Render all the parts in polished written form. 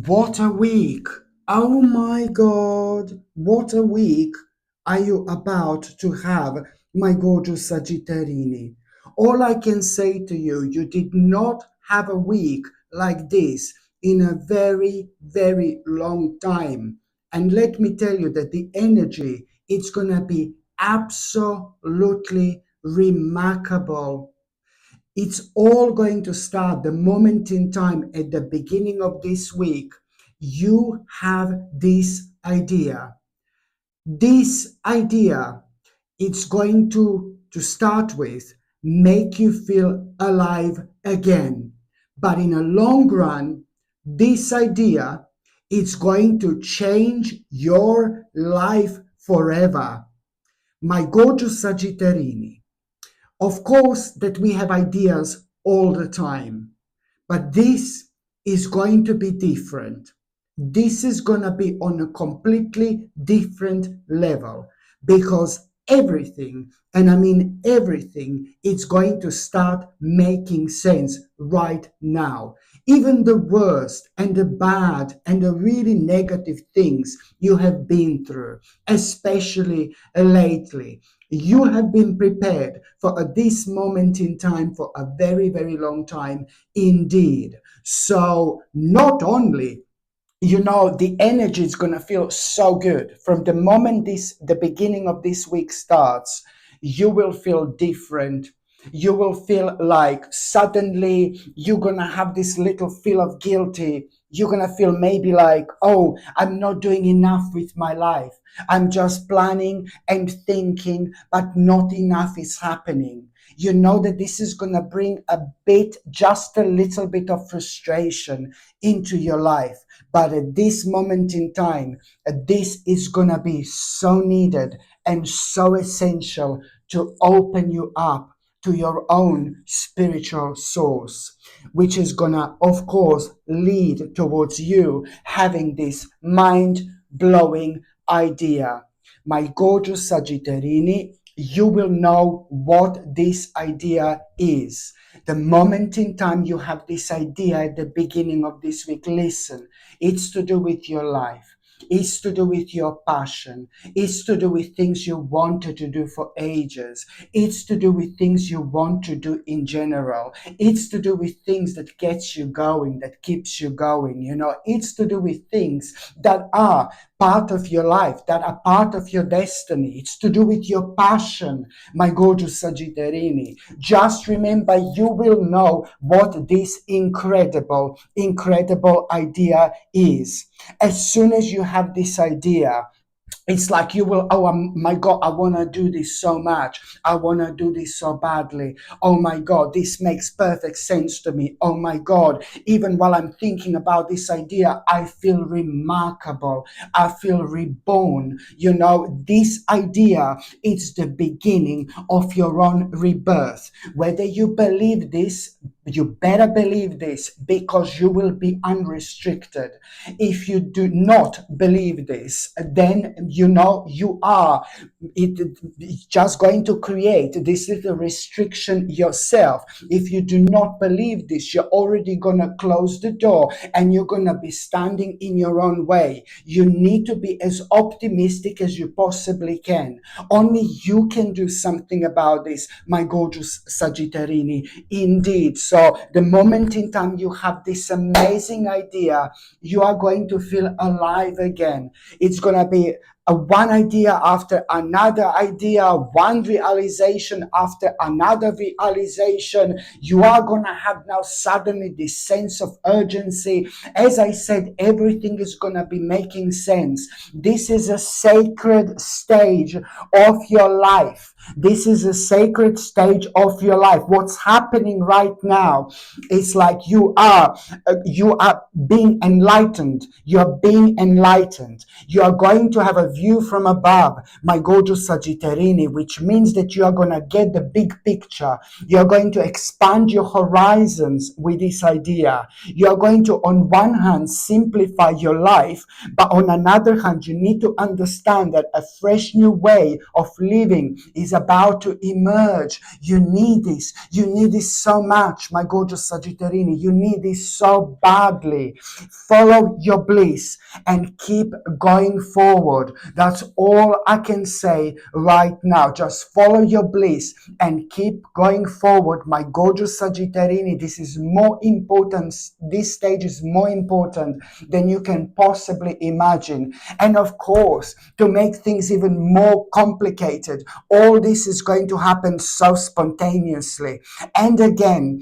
What a week! Oh my God, what a week are you about to have, my gorgeous Sagittarini? All I can say to you, you did not have a week like this in a very, very long time. And let me tell you that the energy, it's going to be absolutely remarkable. It's all going to start the moment in time at the beginning of this week. You have this idea. This idea, it's going to start with make you feel alive again. But in a long run, this idea, it's going to change your life forever. My gorgeous Sagittarini, of course, that we have ideas all the time, but this is going to be different. This is going to be on a completely different level because everything, and I mean everything, it's going to start making sense right now. Even the worst and the bad and the really negative things you have been through, especially lately, you have been prepared for this moment in time for a very, very long time indeed. So, not only the energy is going to feel so good from the moment the beginning of this week starts. You will feel different. You will feel like suddenly you're going to have this little feel of guilty. You're going to feel maybe like, oh, I'm not doing enough with my life. I'm just planning and thinking, but not enough is happening. You know that this is going to bring just a little bit of frustration into your life. But at this moment in time, this is going to be so needed and so essential to open you up to your own spiritual source, which is going to, of course, lead towards you having this mind blowing idea. My gorgeous Sagittarini, you will know what this idea is. The moment in time you have this idea at the beginning of this week, listen, it's to do with your life. It's to do with your passion. It's to do with things you wanted to do for ages. It's to do with things you want to do in general. It's to do with things that gets you going, that keeps you going. It's to do with things that are part of your life, that are part of your destiny. It's to do with your passion, my gorgeous Sagittarini. Just remember, you will know what this incredible, incredible idea is. As soon as you have this idea, it's like you will, oh my God, I want to do this so much. I want to do this so badly. Oh my God, this makes perfect sense to me. Oh my God, even while I'm thinking about this idea, I feel remarkable. I feel reborn. This idea, it's the beginning of your own rebirth. Whether you believe this, you better believe this, because you will be unrestricted. If you do not believe this, then you are it's just going to create this little restriction yourself. If you do not believe this, you're already going to close the door and you're going to be standing in your own way. You need to be as optimistic as you possibly can. Only you can do something about this, my gorgeous Sagittarini. Indeed. So the moment in time you have this amazing idea, you are going to feel alive again. It's going to be one idea after another idea, one realization after another realization. You are going to have now suddenly this sense of urgency. As I said, everything is going to be making sense. This is a sacred stage of your life. This is a sacred stage of your life. What's happening right now is like you are being enlightened. You're being enlightened. You are going to have a view from above, my gorgeous Sagittarini, which means that you are going to get the big picture. You're going to expand your horizons with this idea. You are going to, on one hand, simplify your life, but on another hand, you need to understand that a fresh new way of living is about to emerge. You need this. You need this so much, my gorgeous Sagittarini. You need this so badly. Follow your bliss and keep going forward. That's all I can say right now. Just follow your bliss and keep going forward, my gorgeous Sagittarini. This is more important. This stage is more important than you can possibly imagine. And of course, to make things even more complicated, all this is going to happen so spontaneously. And again,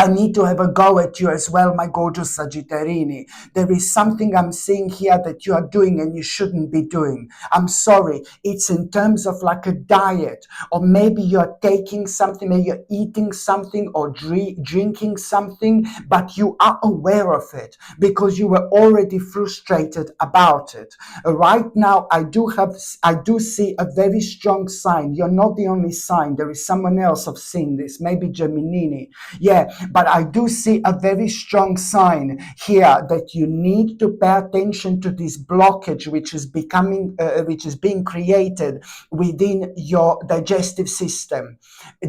I need to have a go at you as well, my gorgeous Sagittarini. There is something I'm seeing here that you are doing and you shouldn't be doing. I'm sorry. It's in terms of like a diet, or maybe you're taking something, maybe you're eating something or drinking something, but you are aware of it because you were already frustrated about it. Right now, I do see a very strong sign. You're not the only sign. There is someone else I've seen this, maybe Geminini. Yeah, but I do see a very strong sign here that you need to pay attention to this blockage which is being created within your digestive system.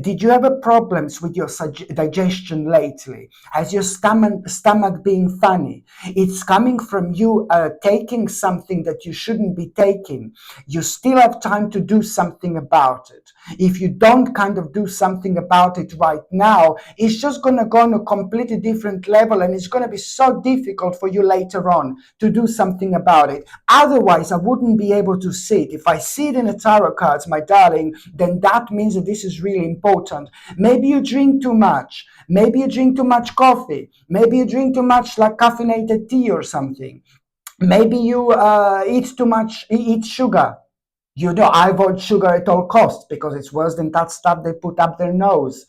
Did you have problems with your digestion lately? Has your stomach being funny? It's coming from you taking something that you shouldn't be taking. You still have time to do something about it. If you don't kind of do something about it right now, it's just going to go on a completely different level, and it's going to be so difficult for you later on to do something about it. Otherwise, I wouldn't be able to see it. If I see it in the tarot cards, my darling, then that means that this is really important. Maybe you drink too much. Maybe you drink too much coffee. Maybe you drink too much like caffeinated tea or something. Maybe you eat sugar. You know, I avoid sugar at all costs because it's worse than that stuff they put up their nose.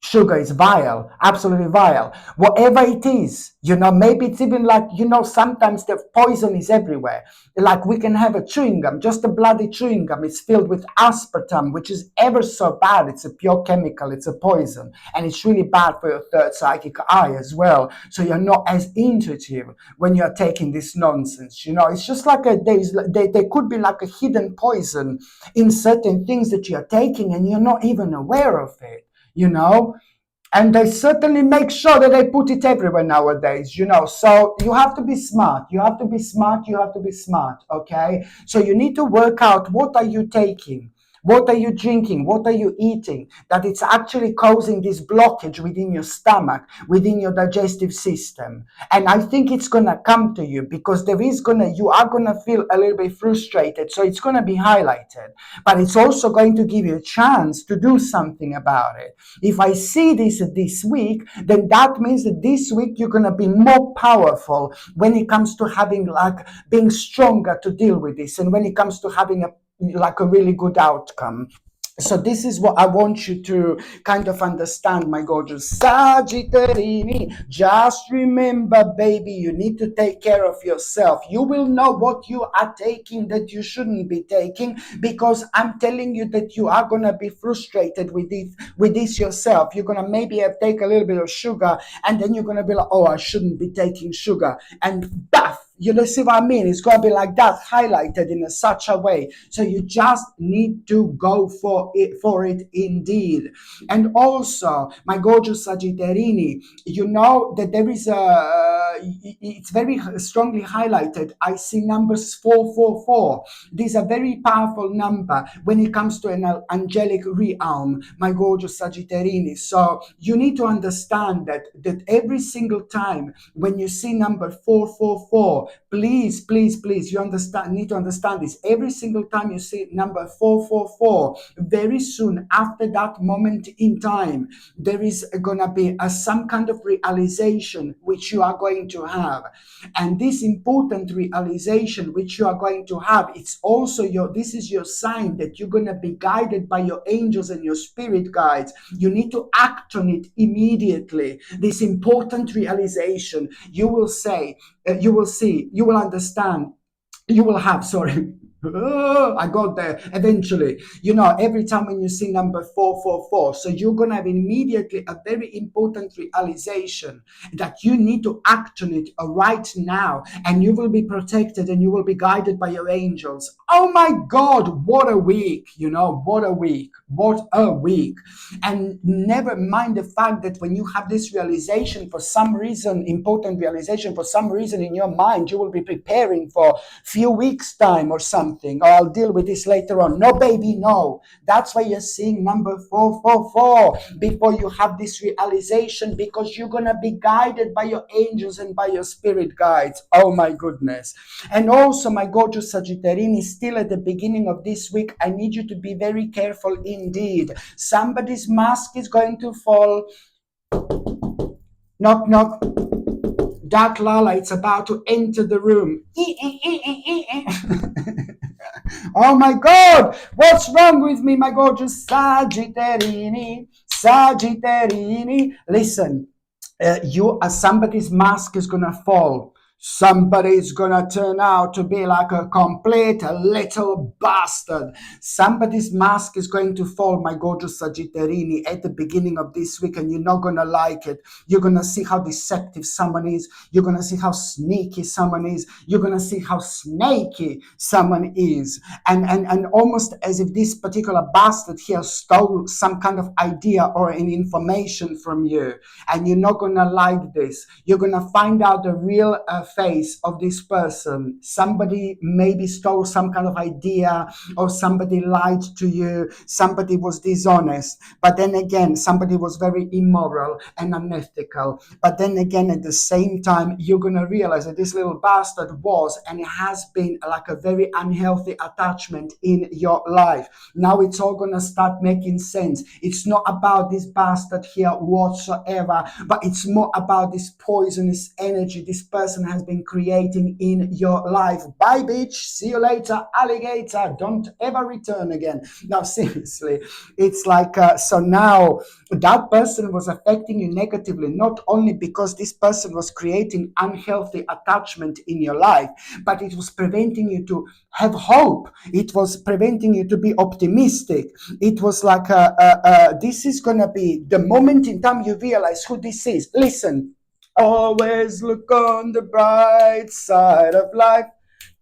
Sugar is vile, absolutely vile. Whatever it is, maybe it's even like, sometimes the poison is everywhere. Like we can have a chewing gum, just a bloody chewing gum. It's filled with aspartame, which is ever so bad. It's a pure chemical, it's a poison. And it's really bad for your third psychic eye as well. So you're not as intuitive when you're taking this nonsense. It's just like there could be like a hidden poison in certain things that you're taking and you're not even aware of it. And they certainly make sure that they put it everywhere nowadays, so you have to be smart. Okay, so you need to work out, what are you taking, what are you drinking, what are you eating, that it's actually causing this blockage within your stomach, within your digestive system. And I think it's gonna come to you because you are gonna feel a little bit frustrated, so it's gonna be highlighted, but it's also going to give you a chance to do something about it. If I see this week, then that means that this week you're gonna be more powerful when it comes to having being stronger to deal with this, and when it comes to having a really good outcome. So this is what I want you to kind of understand, my gorgeous Sagittarini. Just remember, baby, you need to take care of yourself. You will know what you are taking that you shouldn't be taking, because I'm telling you that you are going to be frustrated with this yourself. You're going to maybe take a little bit of sugar, and then you're going to be like, oh, I shouldn't be taking sugar. And baff, see what I mean? It's going to be like that, highlighted in such a way. So you just need to go for it indeed. And also, my gorgeous Sagittarini, you know that there is it's very strongly highlighted. I see numbers 444. These are very powerful number when it comes to an angelic realm, my gorgeous Sagittarini. So you need to understand that every single time when you see number 444, please, you need to understand this. Every single time you see number 444, very soon after that moment in time, there is gonna be some kind of realization which you are going to have. And this important realization which you are going to have, it's also this is your sign that you're gonna be guided by your angels and your spirit guides. You need to act on it immediately. This important realization, you will understand, you will have, sorry, Oh, I got there eventually. You know, every time when you see number 444, so you're going to have immediately a very important realization that you need to act on it right now, and you will be protected and you will be guided by your angels. Oh my God, what a week! You know, what a week! What a week! And never mind the fact that when you have this realization for some reason, important realization for some reason in your mind, you will be preparing for few weeks time or something, or I'll deal with this later on. No, baby, no. That's why you're seeing number 444 before you have this realization, because you're gonna be guided by your angels and by your spirit guides. Oh my goodness. And also, my gorgeous Sagittarini, still at the beginning of this week, I need you to be very careful indeed. Somebody's mask is going to fall. Knock, knock. Dark Lala, it's about to enter the room. Oh my God, what's wrong with me, my gorgeous Sagittarini? Sagittarini, listen, somebody's mask is gonna fall. Somebody's gonna turn out to be like a complete little bastard. Somebody's mask is going to fall, my gorgeous Sagittarini, at the beginning of this week, and you're not gonna like it. You're gonna see how deceptive someone is. You're gonna see how sneaky someone is. You're gonna see how snaky someone is. And almost as if this particular bastard here stole some kind of idea or an information from you. And you're not gonna like this. You're gonna find out the real face of this person. Somebody maybe stole some kind of idea, or somebody lied to you, somebody was dishonest, but then again somebody was very immoral and unethical. But then again, at the same time, you're gonna realize that this little bastard was and has been like a very unhealthy attachment in your life. Now it's all gonna start making sense. It's not about this bastard here whatsoever, but it's more about this poisonous energy this person has been creating in your life. Bye, bitch. See you later, alligator. Don't ever return again. No, seriously. It's like, so now that person was affecting you negatively, not only because this person was creating unhealthy attachment in your life, but it was preventing you to have hope. It was preventing you to be optimistic. It was like, this is going to be the moment in time you realize who this is. Listen, always look on the bright side of life.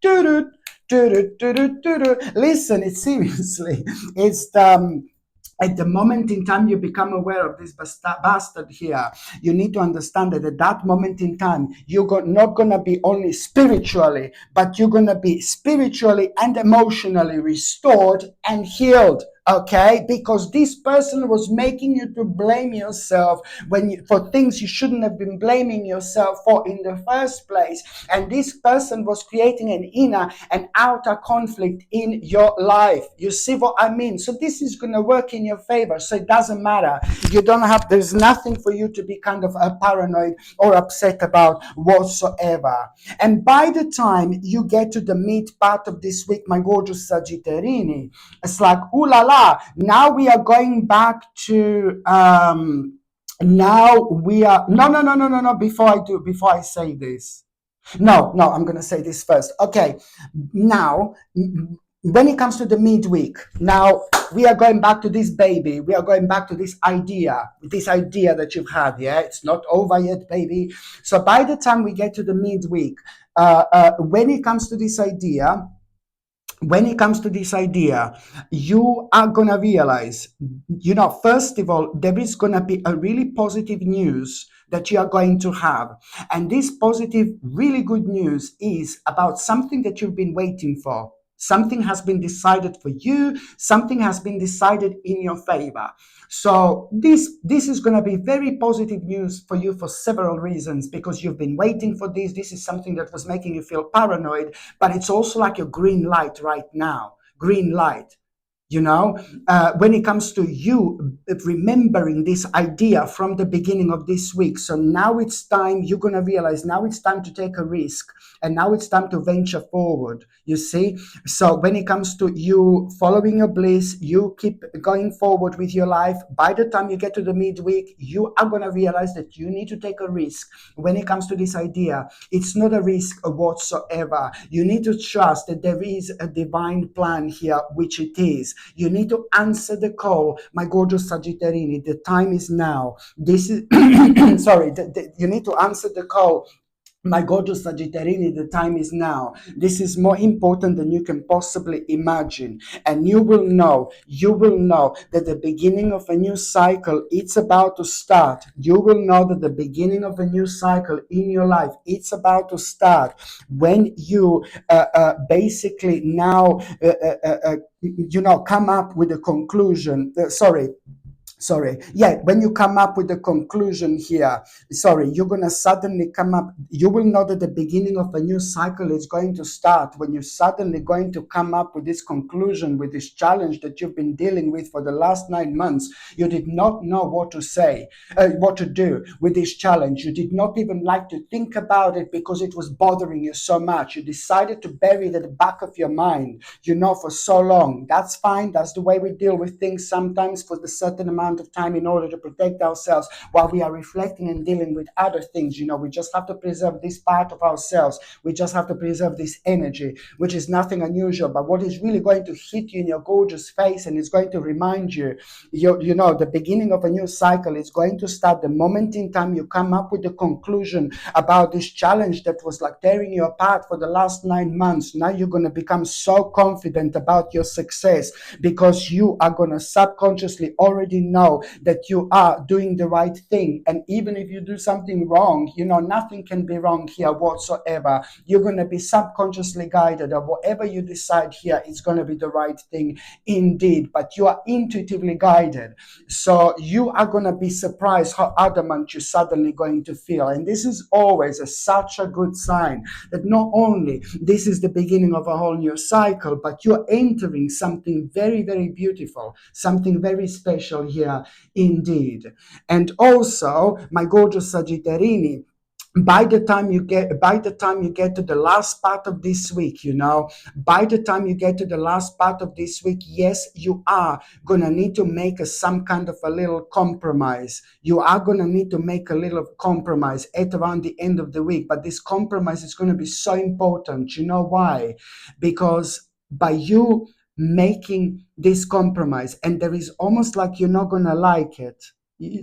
Doo-doo, doo-doo, doo-doo, doo-doo. Listen, it's seriously, it's at the moment in time you become aware of this bastard here, you need to understand that at that moment in time, you're not going to be only spiritually, but you're going to be spiritually and emotionally restored and healed. Okay, because this person was making you to blame yourself for things you shouldn't have been blaming yourself for in the first place. And this person was creating an inner and outer conflict in your life. You see what I mean? So this is going to work in your favor. So it doesn't matter. You don't have, there's nothing for you to be kind of paranoid or upset about whatsoever. And by the time you get to the mid part of this week, my gorgeous Sagittarini, it's like, ooh la la, now we are going back to, now we are, no, before I say this. No, I'm going to say this first. Okay, now, when it comes to the midweek, now we are going back to this baby. We are going back to this idea that you've had. Yeah, it's not over yet, baby. So by the time we get to the midweek, when it comes to this idea, you are going to realize, first of all, there is going to be a really positive news that you are going to have. And this positive, really good news is about something that you've been waiting for. Something has been decided for you. Something has been decided in your favor. So this is going to be very positive news for you for several reasons, because you've been waiting for this. This is something that was making you feel paranoid, but it's also like a green light right now. Green light. When it comes to you remembering this idea from the beginning of this week. So now it's time, you're going to realize now it's time to take a risk, and now it's time to venture forward, you see. So when it comes to you following your bliss, you keep going forward with your life. By the time you get to the midweek, you are going to realize that you need to take a risk. When it comes to this idea, it's not a risk whatsoever. You need to trust that there is a divine plan here, which it is. You need to answer the call, my gorgeous Sagittarini. The time is now. This is sorry. You need to answer the call, my gorgeous Sagittarini. The time is now. This is more important than you can possibly imagine. And you will know that the beginning of a new cycle, it's about to start. You will know that the beginning of a new cycle in your life, it's about to start when you basically now, come up with a conclusion. When you come up with the conclusion here, you're going to suddenly come up, you will know that the beginning of a new cycle is going to start when you're suddenly going to come up with this conclusion, with this challenge that you've been dealing with for the last 9 months. You did not know what to say, what to do with this challenge. You did not even like to think about it because it was bothering you so much. You decided to bury it at the back of your mind, for so long. That's fine. That's the way we deal with things sometimes for the certain amount of time in order to protect ourselves while we are reflecting and dealing with other things. We just have to preserve this part of ourselves. We just have to preserve this energy, which is nothing unusual. But what is really going to hit you in your gorgeous face and is going to remind you, the beginning of a new cycle is going to start the moment in time you come up with the conclusion about this challenge that was like tearing you apart for the last 9 months. Now you're going to become so confident about your success because you are going to subconsciously already know that you are doing the right thing. And even if you do something wrong, nothing can be wrong here whatsoever. You're going to be subconsciously guided, or whatever you decide here is going to be the right thing indeed. But you are intuitively guided. So you are going to be surprised how adamant you're suddenly going to feel. And this is always such a good sign that not only this is the beginning of a whole new cycle, but you're entering something very, very beautiful, something very special here indeed. And also, my gorgeous Sagittarini, by the time you get to the last part of this week, by the time you get to the last part of this week, yes, you are gonna need to make some kind of a little compromise. You are gonna need to make a little compromise at around the end of the week. But this compromise is gonna be so important. You know why? Because by you making this compromise, and there is almost like you're not gonna like it.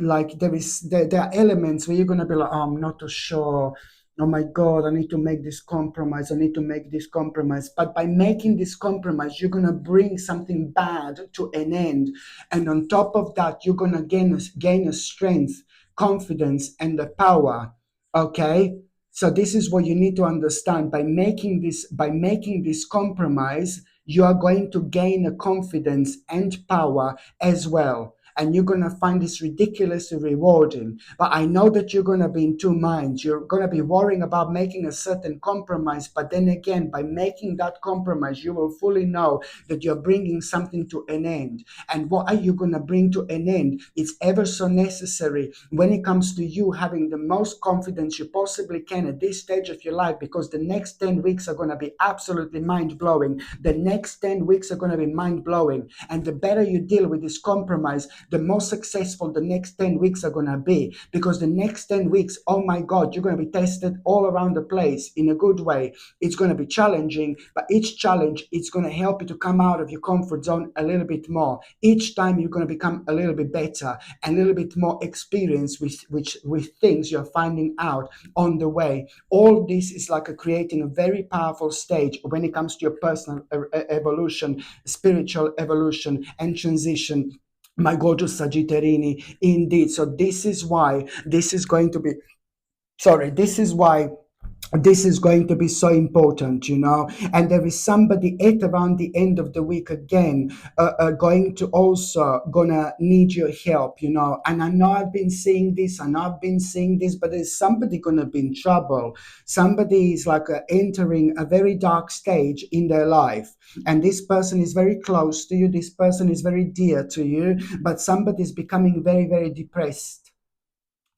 Like there are elements where you're gonna be like, oh, I'm not too sure. Oh my God, I need to make this compromise. I need to make this compromise. But by making this compromise, you're gonna bring something bad to an end. And on top of that, you're gonna gain a strength, confidence, and the power. Okay? So this is what you need to understand. By making this compromise, you are going to gain a confidence and power as well. And you're going to find this ridiculously rewarding. But I know that you're going to be in two minds. You're going to be worrying about making a certain compromise. But then again, by making that compromise, you will fully know that you're bringing something to an end. And what are you going to bring to an end? It's ever so necessary when it comes to you having the most confidence you possibly can at this stage of your life, because the next 10 weeks are going to be absolutely mind-blowing. The next 10 weeks are going to be mind-blowing. And the better you deal with this compromise, the more successful the next 10 weeks are going to be. Because the next 10 weeks, oh my God, you're going to be tested all around the place in a good way. It's going to be challenging, but each challenge, it's going to help you to come out of your comfort zone a little bit more. Each time you're going to become a little bit better, a little bit more experienced with things you're finding out on the way. All this is like creating a very powerful stage when it comes to your personal evolution, spiritual evolution, and transition, my gorgeous Sagittarini, indeed. So this is why This is going to be so important, you know. And there is somebody at around the end of the week again, going to also gonna need your help, you know. And I know I've been seeing this, and I've been seeing this, but there's somebody gonna be in trouble. Somebody is like entering a very dark stage in their life, and this person is very close to you, this person is very dear to you, but somebody is becoming very, very depressed.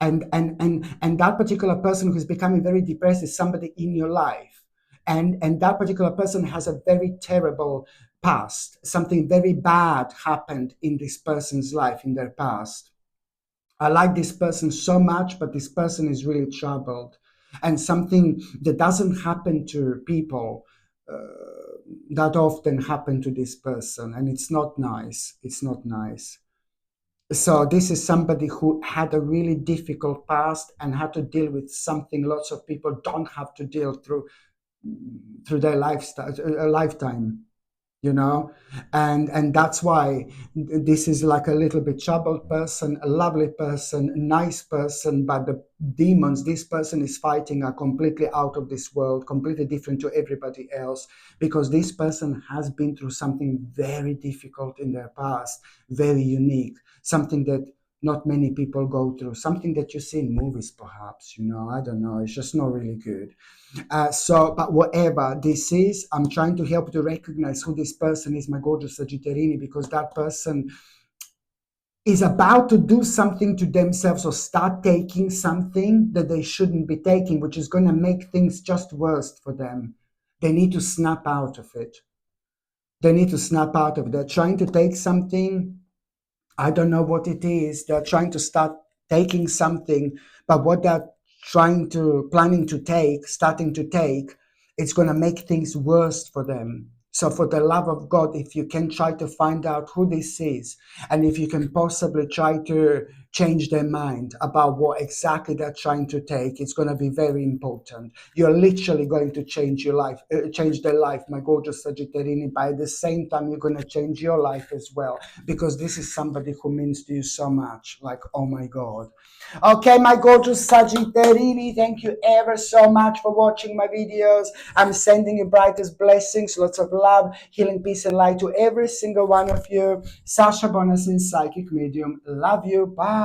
And that particular person who's becoming very depressed is somebody in your life, and that particular person has a very terrible past. Something very bad happened in this person's life in their past. I like this person so much, but this person is really troubled, and something that doesn't happen to people that often happen to this person, and it's not nice. It's not nice. So this is somebody who had a really difficult past and had to deal with something lots of people don't have to deal through their lifestyle, lifetime, you know. And that's why this is like a little bit troubled person, a lovely person, a nice person, but the demons this person is fighting are completely out of this world, completely different to everybody else, because this person has been through something very difficult in their past, very unique, something that not many people go through, something that you see in movies perhaps, you know. I don't know, it's just not really good. But whatever this is, I'm trying to help you to recognize who this person is, my gorgeous Sagittarini, because that person is about to do something to themselves or start taking something that they shouldn't be taking, which is going to make things just worse for them. They need to snap out of it. They need to snap out of it. They're trying to take something. I don't know what it is. They're trying to start taking something, but what they're planning to take, starting to take, it's going to make things worse for them. So, for the love of God, if you can try to find out who this is, and if you can possibly try to change their mind about what exactly they're trying to take, it's going to be very important. You're literally going to change your life, change their life, my gorgeous Sagittarini. By the same time, you're going to change your life as well, because this is somebody who means to you so much. Like, oh my God. Okay, my gorgeous Sagittarini, thank you ever so much for watching my videos. I'm sending you brightest blessings, lots of love, healing, peace, and light to every single one of you. Sasha Bonasin, Psychic Medium. Love you. Bye.